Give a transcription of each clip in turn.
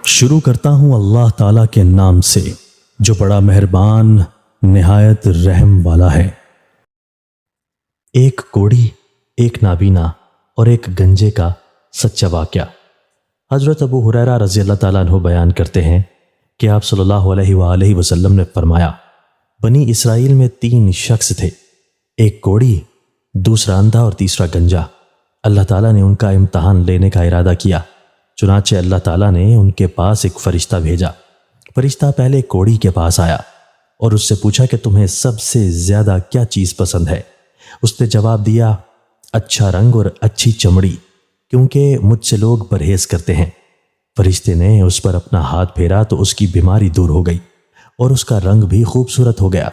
شروع کرتا ہوں اللہ تعالیٰ کے نام سے جو بڑا مہربان نہایت رحم والا ہے۔ ایک کوڑی، ایک نابینا اور ایک گنجے کا سچا واقعہ۔ حضرت ابو ہریرہ رضی اللہ تعالیٰ عنہ بیان کرتے ہیں کہ آپ صلی اللہ علیہ وآلہ وسلم نے فرمایا، بنی اسرائیل میں 3 شخص تھے، ایک کوڑی، دوسرا اندھا اور تیسرا گنجا۔ اللہ تعالیٰ نے ان کا امتحان لینے کا ارادہ کیا، چنانچہ اللہ تعالیٰ نے ان کے پاس ایک فرشتہ بھیجا۔ فرشتہ پہلے کوڑی کے پاس آیا اور اس سے پوچھا کہ تمہیں سب سے زیادہ کیا چیز پسند ہے؟ اس نے جواب دیا، اچھا رنگ اور اچھی چمڑی، کیونکہ مجھ سے لوگ پرہیز کرتے ہیں۔ فرشتے نے اس پر اپنا ہاتھ پھیرا تو اس کی بیماری دور ہو گئی اور اس کا رنگ بھی خوبصورت ہو گیا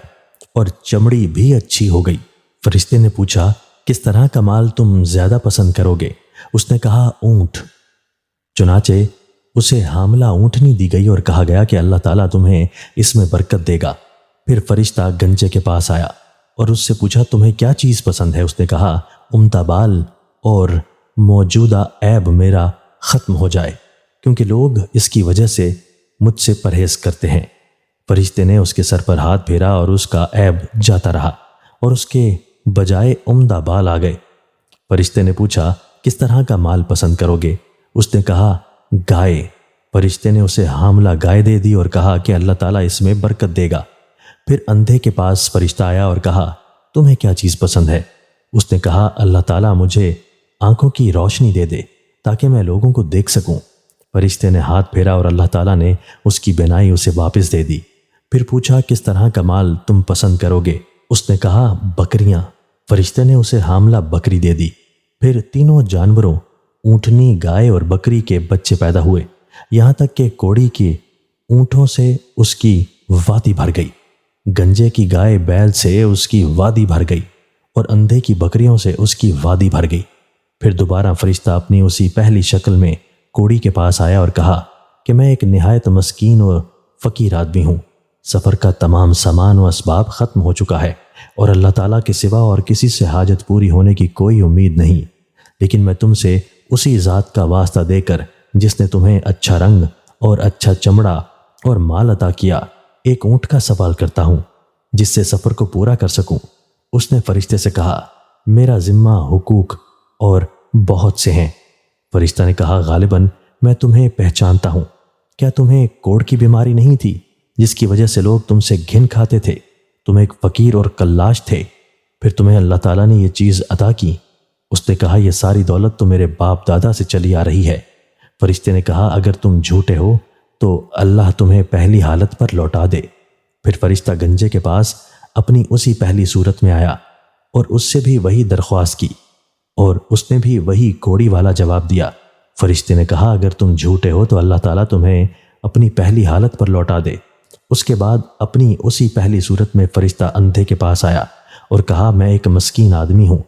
اور چمڑی بھی اچھی ہو گئی۔ فرشتے نے پوچھا، کس طرح کا مال تم زیادہ پسند کرو گے؟ اس نے کہا، اونٹ۔ چنانچہ اسے حاملہ اونٹنی دی گئی اور کہا گیا کہ اللہ تعالیٰ تمہیں اس میں برکت دے گا۔ پھر فرشتہ گنجے کے پاس آیا اور اس سے پوچھا، تمہیں کیا چیز پسند ہے؟ اس نے کہا، عمدہ بال اور موجودہ عیب میرا ختم ہو جائے، کیونکہ لوگ اس کی وجہ سے مجھ سے پرہیز کرتے ہیں۔ فرشتے نے اس کے سر پر ہاتھ پھیرا اور اس کا عیب جاتا رہا اور اس کے بجائے عمدہ بال آ گئے۔ فرشتے نے پوچھا، کس طرح کا مال پسند کرو گے؟ اس نے کہا، گائے۔ فرشتے نے اسے حاملہ گائے دے دی اور کہا کہ اللہ تعالیٰ اس میں برکت دے گا۔ پھر اندھے کے پاس فرشتہ آیا اور کہا، تمہیں کیا چیز پسند ہے؟ اس نے کہا، اللہ تعالیٰ مجھے آنکھوں کی روشنی دے دے تاکہ میں لوگوں کو دیکھ سکوں۔ فرشتے نے ہاتھ پھیرا اور اللہ تعالیٰ نے اس کی بینائی اسے واپس دے دی۔ پھر پوچھا، کس طرح کا مال تم پسند کرو گے؟ اس نے کہا، بکریاں۔ فرشتے نے اسے حاملہ بکری دے دی۔ پھر تینوں جانوروں، اونٹنی، گائے اور بکری کے بچے پیدا ہوئے، یہاں تک کہ کوڑی کے اونٹوں سے اس کی وادی بھر گئی، گنجے کی گائے بیل سے اس کی وادی بھر گئی اور اندھے کی بکریوں سے اس کی وادی بھر گئی۔ پھر دوبارہ فرشتہ اپنی اسی پہلی شکل میں کوڑی کے پاس آیا اور کہا کہ میں ایک نہایت مسکین اور فقیر آدمی ہوں، سفر کا تمام سامان و اسباب ختم ہو چکا ہے اور اللہ تعالیٰ کے سوا اور کسی سے حاجت پوری ہونے کی کوئی امید نہیں، لیکن میں تم سے اسی ذات کا واسطہ دے کر جس نے تمہیں اچھا رنگ اور اچھا چمڑا اور مال عطا کیا، ایک اونٹ کا سوال کرتا ہوں جس سے سفر کو پورا کر سکوں۔ اس نے فرشتے سے کہا، میرا ذمہ حقوق اور بہت سے ہیں۔ فرشتہ نے کہا، غالباً میں تمہیں پہچانتا ہوں۔ کیا تمہیں کوڑ کی بیماری نہیں تھی جس کی وجہ سے لوگ تم سے گھن کھاتے تھے؟ تم ایک فقیر اور کلاش تھے، پھر تمہیں اللہ تعالیٰ نے یہ چیز عطا کی۔ اس نے کہا، یہ ساری دولت تو میرے باپ دادا سے چلی آ رہی ہے۔ فرشتے نے کہا، اگر تم جھوٹے ہو تو اللہ تمہیں پہلی حالت پر لوٹا دے۔ پھر فرشتہ گنجے کے پاس اپنی اسی پہلی صورت میں آیا اور اس سے بھی وہی درخواست کی اور اس نے بھی وہی کوڑی والا جواب دیا۔ فرشتے نے کہا، اگر تم جھوٹے ہو تو اللہ تعالیٰ تمہیں اپنی پہلی حالت پر لوٹا دے۔ اس کے بعد اپنی اسی پہلی صورت میں فرشتہ اندھے کے پاس آیا اور کہا، میں ایک مسکین آدمی ہوں،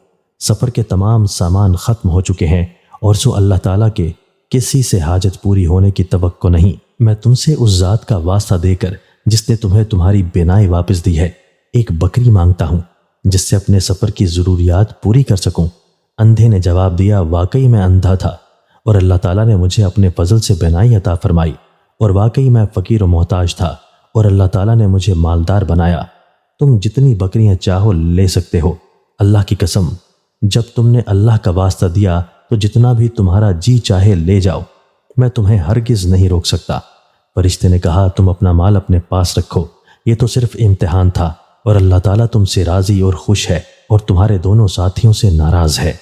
سفر کے تمام سامان ختم ہو چکے ہیں اور سو اللہ تعالیٰ کے کسی سے حاجت پوری ہونے کی توقع نہیں۔ میں تم سے اس ذات کا واسطہ دے کر جس نے تمہیں تمہاری بینائی واپس دی ہے، ایک بکری مانگتا ہوں جس سے اپنے سفر کی ضروریات پوری کر سکوں۔ اندھے نے جواب دیا، واقعی میں اندھا تھا اور اللہ تعالیٰ نے مجھے اپنے فضل سے بینائی عطا فرمائی، اور واقعی میں فقیر و محتاج تھا اور اللہ تعالیٰ نے مجھے مالدار بنایا۔ تم جتنی بکریاں چاہو لے سکتے ہو، اللہ کی قسم جب تم نے اللہ کا واسطہ دیا تو جتنا بھی تمہارا جی چاہے لے جاؤ، میں تمہیں ہرگز نہیں روک سکتا۔ فرشتے نے کہا، تم اپنا مال اپنے پاس رکھو، یہ تو صرف امتحان تھا اور اللہ تعالیٰ تم سے راضی اور خوش ہے اور تمہارے دونوں ساتھیوں سے ناراض ہے۔